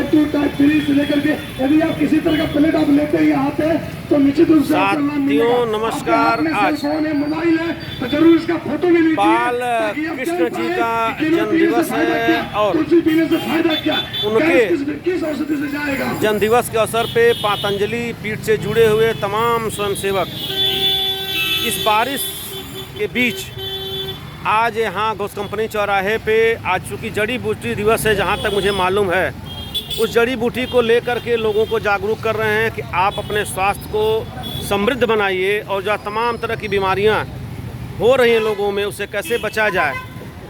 Type 2 type 3 से लेकर के यदि आप किसी तरह का प्लेट आप लेते हैं यहाँ पे तो निश्चित रूप से साथियों नमस्कार। आज मोबाइल है तो जरूर इसका फोटो भी लीजिए। बाल कृष्ण जी का जन्म दिवस है और पीने से फायदा क्या, उनके किस औषधि से जाएगा। जन्म दिवस के अवसर पे पतंजलि पीठ से जुड़े हुए तमाम स्वयंसेवक इस बारिश के बीच आज यहाँ घोष कंपनी चौराहे पे आज चूँकि जड़ी बूटी दिवस है, जहाँ तक मुझे मालूम है उस जड़ी बूटी को लेकर के लोगों को जागरूक कर रहे हैं कि आप अपने स्वास्थ्य को समृद्ध बनाइए और जो तमाम तरह की बीमारियाँ हो रही हैं लोगों में उससे कैसे बचा जाए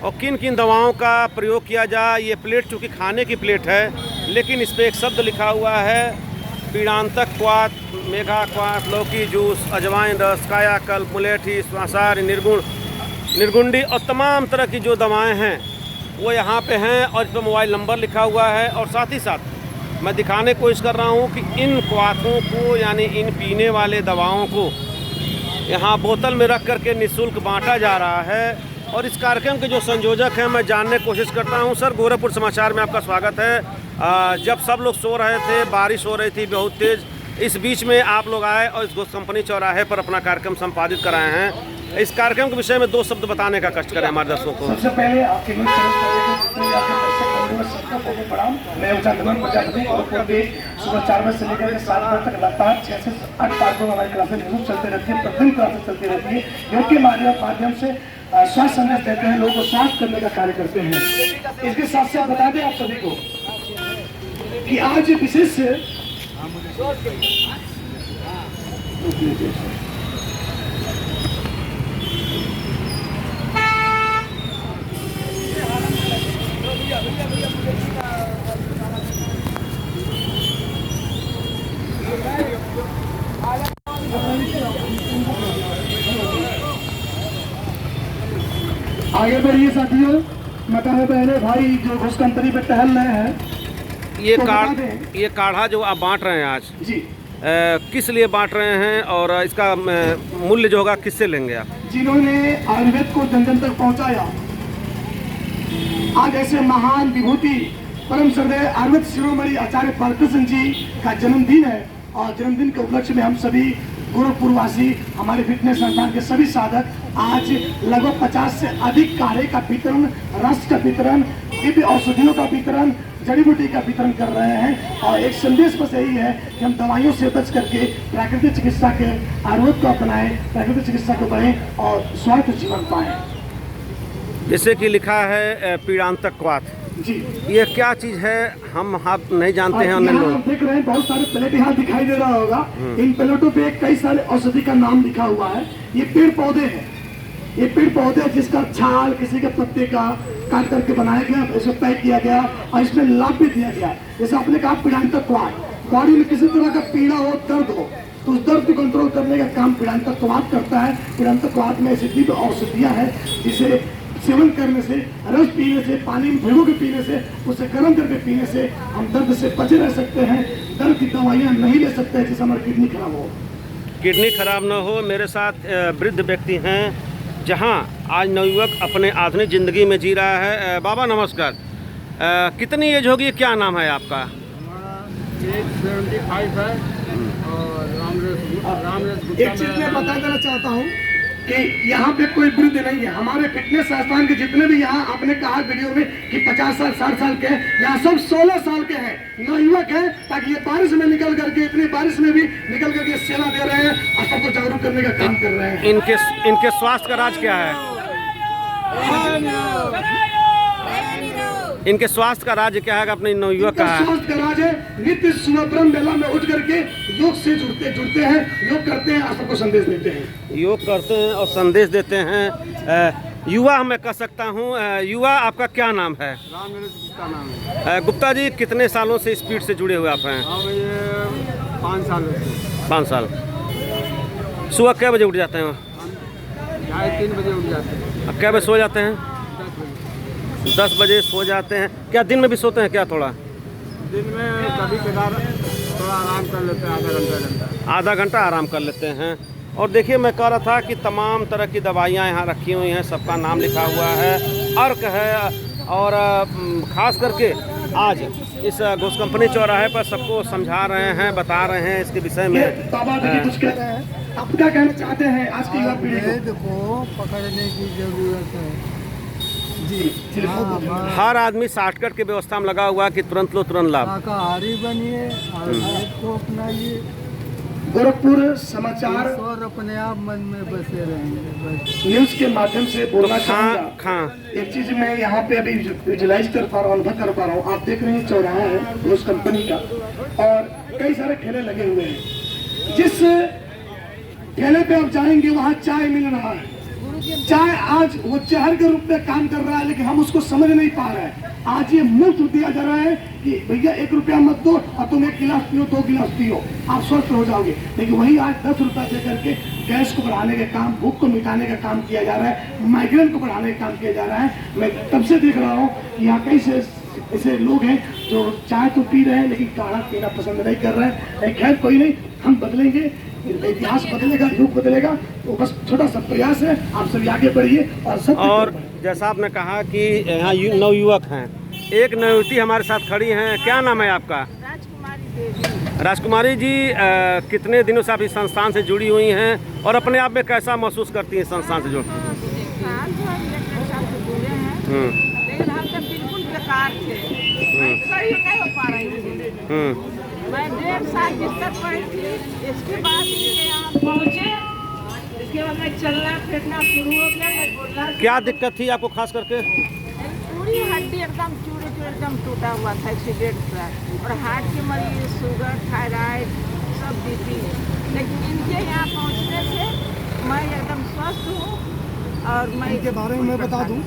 और किन किन दवाओं का प्रयोग किया जाए। ये प्लेट चूँकि खाने की प्लेट है लेकिन इस पर एक शब्द लिखा हुआ है पीड़ांतक क्वाथ, मेघा क्वाथ, लौकी जूस, अजवाइन रस, कायाकल्प, मुलेठी, श्वासार, निर्गुंडी और तमाम तरह की जो दवाएं हैं वो यहाँ पे हैं और इस पर मोबाइल नंबर लिखा हुआ है। और साथ ही साथ मैं दिखाने की कोशिश कर रहा हूँ कि इन क्वाथों को यानी इन पीने वाले दवाओं को यहाँ बोतल में रख करके निःशुल्क बांटा जा रहा है। और इस कार्यक्रम के जो संयोजक हैं मैं जानने की कोशिश करता हूँ। सर, गोरखपुर समाचार में आपका स्वागत है। जब सब लोग सो रहे थे, बारिश हो रही थी बहुत तेज़, इस बीच में आप लोग आए और इस घोष कंपनी चौराहे पर अपना कार्यक्रम संपादित कराए हैं। इस कार्यक्रम के विषय में दो शब्द बताने का कष्ट करें हमारे दर्शकों को। सबसे पहले आपके प्रणाम। मैं उजागरण प्रजापति और सुबह 4 बजे से लेकर 7 बजे तक लगातार 6 से 8 पार्टों में हमारी क्लासें नियमित चलती रहती है, प्रतिदिन क्लासेस चलती रहती है। योग के माध्यम से स्वास्थ्य संदेश देते हैं, लोगों को स्वास्थ्य करने का कार्य करते हैं। इसके साथ साथ बता दें आप सभी को कि आज विशेष आगे बढ़िए साथियों, मकान पहले भाई जो घोष कंपनी पे टहल रहे हैं ये काढ़ा जो आप बांट रहे हैं आज जी किस लिए बांट रहे हैं और इसका मूल्य जो होगा किससे लेंगे आप? जिन्होंने आयुर्वेद को जन जन तक पहुंचाया, आज ऐसे महान विभूति परम श्रद्धेय आयुर्वेद शिरोमणि आचार्य पालकृष्ण जी का जन्मदिन है और जन्मदिन के उपलक्ष्य में हम सभी गोरखपुरवासी, हमारे फिटनेस संस्थान के सभी साधक आज लगभग 50 से अधिक काढ़े का वितरण, रस का वितरण, दिव्य औषधियों का वितरण, जड़ी बूटी का वितरण कर रहे हैं। और एक संदेश बस यही है कि हम दवाइयों से बच करके प्राकृतिक चिकित्सा के आयुर्वेद को अपनाएं, प्राकृतिक चिकित्सा को बढ़ें और स्वास्थ्य जीवन पाएं। जैसे कि लिखा है पीड़ांतक क्वाथ जी, ये क्या चीज है हम आप नहीं जानते हैं। आप देख रहे हैं बहुत सारे प्लेट यहाँ दिखाई दे रहा होगा। इन प्लेटों पे कई सारे औषधि का नाम लिखा हुआ है। ये पेड़ पौधे हैं, ये पेड़ पौधे जिसका छाल किसी के पत्ते का काट करके बनाया गया, इसको पैक किया गया और इसमें लाभ भी दिया गया। जैसे आपने कहा पीड़ांतक क्वाथ, बॉडी में किसी तरह का पीड़ा हो, दर्द हो तो उस दर्द को कंट्रोल करने का काम पीड़ांतक क्वाथ करता है। पीड़ांतक क्वाथ में ऐसी दिव्य औषधियाँ हैं जिसे सेवन करने से, रस पीने से, पानी में भिगो के पीने से, उसे गर्म करके पीने से हम दर्द से बचे रह सकते हैं। दर्द की दवाइयाँ नहीं ले सकते जिससे हमारी किडनी खराब हो। किडनी खराब न हो। मेरे साथ वृद्ध व्यक्ति हैं जहां आज नवयुवक अपने आधुनिक ज़िंदगी में जी रहा है। बाबा नमस्कार, कितनी एज होगी, क्या नाम है आपका? एज 75 है और रामरेस एक चीज़ मैं बता देना चाहता हूँ कि यहाँ पे कोई वृद्ध नहीं है। हमारे फिटनेस संस्थान के जितने भी यहाँ आपने कहा वीडियो में कि 50 साल 60 साल के हैं, यहाँ सब 16 साल के हैं, नवयुवक हैं, ताकि ये बारिश में निकल करके, इतनी बारिश में भी निकल करके सेवा दे रहे हैं और सबको जागरूक करने का काम कर रहे हैं। इनके स्वास्थ्य का राज क्या है? इनके स्वास्थ्य का राज क्या है? अपने नवयुवक का स्वास्थ्य का राज है नित्य सुबह ब्रह्म बेला में उठ करके योग से जुड़ते हैं, योग करते हैं और सबको संदेश देते हैं। योग करते हैं और संदेश देते हैं। युवा मैं कह सकता हूँ। युवा आपका क्या नाम है? रामरेस गुप्ता नाम है। गुप्ता जी, कितने सालों से स्पीड से जुड़े हुए आप हैं? अब ये 5 साल से। 5 साल। सुबह कै बजे उठ जाते हैं? 2:30 बजे उठ जाते हैं। अब कै बजे सो जाते हैं? 10 बजे सो जाते हैं। क्या दिन में भी सोते हैं क्या? थोड़ा दिन में कभी कभार थोड़ा आराम कर लेते हैं, आधा घंटा आराम कर लेते हैं। और देखिए, मैं कह रहा था कि तमाम तरह की दवाइयाँ यहाँ रखी हुई हैं, सबका नाम लिखा हुआ है, अर्क है और ख़ास करके आज इस घोष कंपनी चौराहे पर सबको समझा रहे हैं, बता रहे हैं इसके विषय में। बाबा जी कुछ कह रहे हैं, आप क्या कहना चाहते हैं आज की युवा पीढ़ी को पकड़ने की जरूरत है जी? हर आदमी शॉर्टकट की व्यवस्था में लगा हुआ है कि तुरंत लो तुरंत लाभ। शाकाहारी बनिए आयुर्वेद को अपनाइए गोरखपुर समाचार और अपने आप मन में बसे रहेंगे बस। न्यूज के माध्यम से बोलना चाहूंगा। खां एक चीज मैं यहाँ पे अभी विजुलाइज कर पा रहा हूँ, अनुभव कर पा रहा हूँ। आप देख रहे हैं चौराहा है उस कंपनी का और कई सारे ठेले लगे हुए हैं। जिस ठेले पे आप जाएंगे वहाँ चाय मिल रहा है। चाय आज वो जहर के रूप में काम कर रहा है, लेकिन हम उसको समझ नहीं पा रहे हैं। आज ये मुफ्त दिया जा रहा है कि भैया 1 रुपया मत दो और तुम 1 गिलास पियो, 2 गिलास पियो, आप स्वस्थ हो जाओगे। लेकिन वही आज 10 रुपया दे करके गैस को बढ़ाने का काम, भूख को मिटाने का काम किया जा रहा है, माइग्रेन को बढ़ाने का काम किया जा रहा है। मैं तब से देख रहा हूँ कि यहाँ कई से ऐसे लोग हैं जो चाय तो पी रहे हैं लेकिन काढ़ा पीना पसंद नहीं कर रहे हैं। खैर कोई नहीं, हम बदलेंगे, इतिहास बदलेगा, युग बदलेगा। तो बस छोटा सा प्रयास है, आप सभी आगे बढ़िए और सब। और जैसा आपने कहा कि यहाँ नवयुवक हैं, एक नवयुवती हमारे साथ खड़ी हैं। क्या नाम है आपका? राजकुमारी देवी। राजकुमारी जी, कितने दिनों से आप इस संस्थान से जुड़ी हुई हैं और अपने आप में कैसा महसूस करती हैं इस संस्थान से जुड़? लेकिन हम सब बिल्कुल बेकार थे, सही नहीं हो पा रही थी। मैं 1.5 साल बिस्तर पड़ी थी, इसके बाद इनके यहाँ पहुँचे, इसके बाद मैं चलना फिरना शुरू हो गया, मैं बोलना। क्या दिक्कत थी आपको खास करके? पूरी हड्डी एकदम चूरे चूरे एकदम टूटा हुआ था एक्सीडेंट से, और हार्ट की मरीज, शुगर, थायराइड, सब बीपी। लेकिन इनके यहाँ पहुँचने से मैं एकदम स्वस्थ हूँ। और मैं इनके बारे में मैं बता दूं,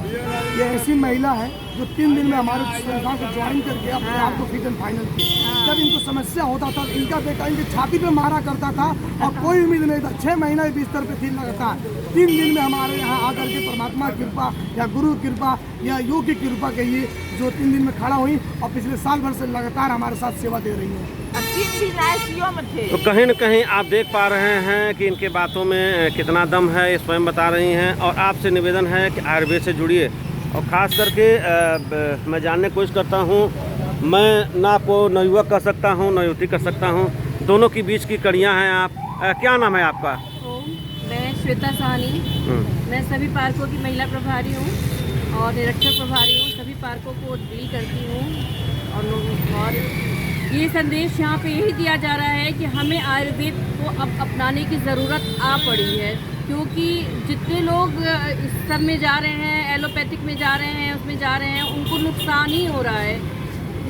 ये ऐसी महिला है जो 3 दिन में हमारे संस्था को ज्वाइन करके अपने आप को फिट एंड फाइनल की। जब इनको समस्या होता था, इनका बेटा इनकी छाती पे मारा करता था और कोई उम्मीद नहीं था। 6 महीना बिस्तर पे थी लगातार। 3 दिन में हमारे यहाँ आकर के परमात्मा की कृपा या गुरु की कृपा या योग की कृपा कहिए, जो 3 दिन में खड़ा हुई और पिछले साल भर से लगातार हमारे साथ सेवा दे रही है। 3 दिन ICU में थे। तो कहीं न कहीं आप देख पा रहे हैं कि इनके बातों में कितना दम है, ये स्वयं बता रही हैं। और आपसे निवेदन है कि आयुर्वेद से जुड़िए और ख़ास करके मैं जानने की कोशिश करता हूँ। मैं ना आपको नवयुवक कर सकता हूँ, नवयुवती कर सकता हूँ, दोनों के बीच की कड़ियाँ हैं आप। क्या नाम है आपका? मैं श्वेता साहनी। मैं सभी पार्कों की महिला प्रभारी हूँ और निरीक्षक प्रभारी हूँ। सभी पार्कों को डील करती हूँ और ये संदेश यहाँ पे यही दिया जा रहा है कि हमें आयुर्वेद को अब अपनाने की ज़रूरत आ पड़ी है, क्योंकि जितने लोग इस सब में जा रहे हैं, एलोपैथिक में जा रहे हैं, उसमें जा रहे हैं, उनको नुकसान ही हो रहा है।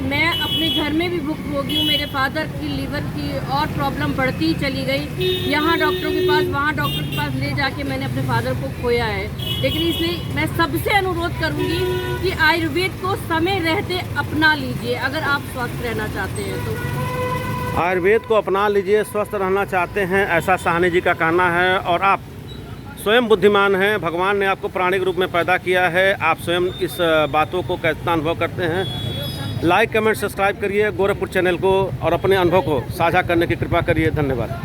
मैं अपने घर में भी भुगतभोगी हूँ। मेरे फादर की लीवर की और प्रॉब्लम बढ़ती ही चली गई। यहाँ डॉक्टरों के पास, वहाँ डॉक्टर के पास ले जाके मैंने अपने फादर को खोया है। लेकिन इसलिए मैं सबसे अनुरोध करूँगी कि आयुर्वेद को समय रहते अपना लीजिए अगर आप स्वस्थ रहना चाहते हैं तो। आयुर्वेद को अपना लीजिए, स्वस्थ रहना चाहते हैं, ऐसा साहनी जी का कहना है। और आप स्वयं बुद्धिमान हैं, भगवान ने आपको प्राणी के रूप में पैदा किया है। आप स्वयं इस बातों को कितना अनुभव करते हैं? लाइक, कमेंट, सब्सक्राइब करिए गोरखपुर चैनल को और अपने अनुभव को साझा करने की कृपा करिए। धन्यवाद।